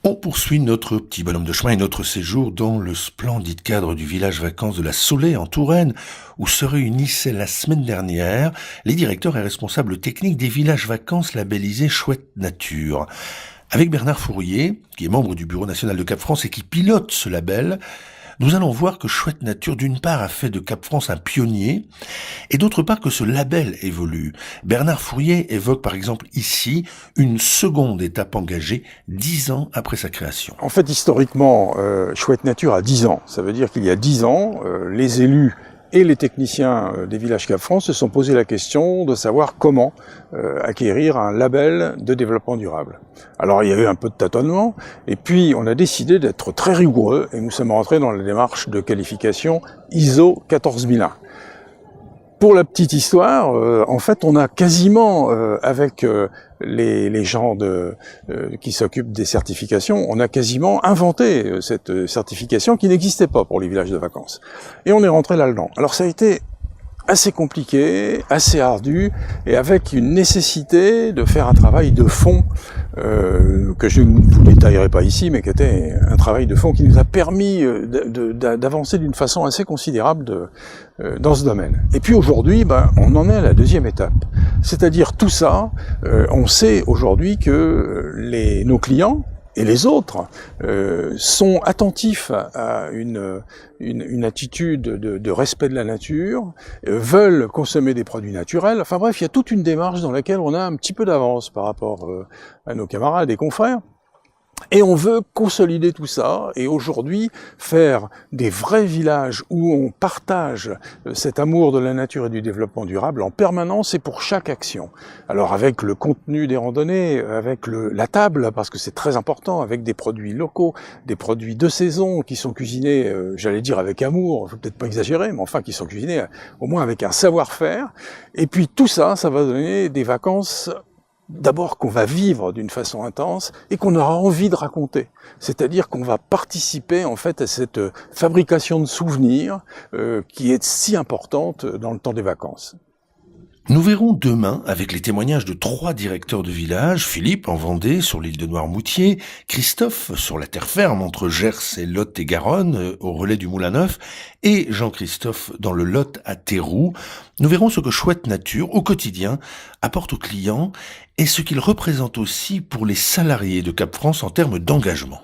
On poursuit notre petit bonhomme de chemin et notre séjour dans le splendide cadre du village vacances de la Saulée en Touraine, où se réunissaient la semaine dernière les directeurs et responsables techniques des villages vacances labellisés Chouette Nature. Avec Bernard Fourrier, qui est membre du Bureau national de Cap-France et qui pilote ce label, nous allons voir que Chouette Nature, d'une part, a fait de Cap-France un pionnier, et d'autre part que ce label évolue. Bernard Fourrier évoque par exemple ici une seconde étape engagée 10 ans après sa création. En fait, historiquement, Chouette Nature a 10 ans. Ça veut dire qu'il y a 10 ans, les élus et les techniciens des villages Cap-France se sont posé la question de savoir comment acquérir un label de développement durable. Alors il y a eu un peu de tâtonnement, et puis on a décidé d'être très rigoureux, et nous sommes rentrés dans la démarche de qualification ISO 14001. Pour la petite histoire, en fait, on a quasiment, avec les gens qui s'occupent des certifications, on a quasiment inventé cette certification qui n'existait pas pour les villages de vacances. Et on est rentré là-dedans. Alors ça a été assez compliqué, assez ardu, et avec une nécessité de faire un travail de fond, que je ne vous détaillerai pas ici, mais qui était un travail de fond qui nous a permis d'avancer d'une façon assez considérable dans ce domaine. Et puis aujourd'hui, on en est à la deuxième étape. C'est-à-dire tout ça, on sait aujourd'hui que nos clients, et les autres sont attentifs à une attitude de respect de la nature, veulent consommer des produits naturels. Enfin bref, il y a toute une démarche dans laquelle on a un petit peu d'avance par rapport à nos camarades et confrères. Et on veut consolider tout ça et aujourd'hui faire des vrais villages où on partage cet amour de la nature et du développement durable en permanence et pour chaque action. Alors avec le contenu des randonnées, avec la table, parce que c'est très important, avec des produits locaux, des produits de saison qui sont cuisinés, j'allais dire avec amour, faut peut-être pas exagérer, mais enfin qui sont cuisinés au moins avec un savoir-faire. Et puis tout ça, ça va donner des vacances d'abord qu'on va vivre d'une façon intense et qu'on aura envie de raconter. C'est-à-dire qu'on va participer en fait à cette fabrication de souvenirs qui est si importante dans le temps des vacances. Nous verrons demain, avec les témoignages de 3 directeurs de village, Philippe en Vendée, sur l'île de Noirmoutier, Christophe sur la terre ferme entre Gers et Lot et Garonne, au relais du Moulin Neuf, et Jean-Christophe dans le Lot à Théroux. Nous verrons ce que Chouette Nature, au quotidien, apporte aux clients et ce qu'il représente aussi pour les salariés de Cap-France en termes d'engagement.